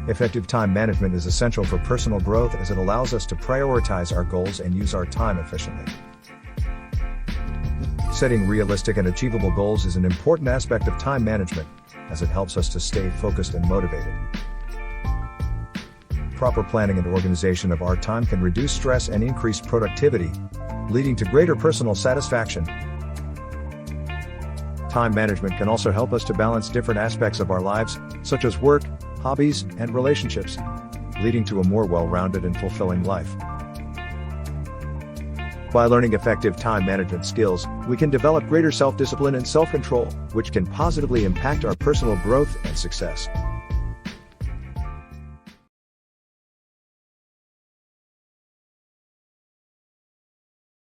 Effective time management is essential for personal growth as it allows us to prioritize our goals and use our time efficiently. Setting realistic and achievable goals is an important aspect of time management, as it helps us to stay focused and motivated. Proper planning and organization of our time can reduce stress and increase productivity, leading to greater personal satisfaction. Time management can also help us to balance different aspects of our lives, such as work, hobbies, and relationships, leading to a more well-rounded and fulfilling life. By learning effective time management skills, we can develop greater self-discipline and self-control, which can positively impact our personal growth and success.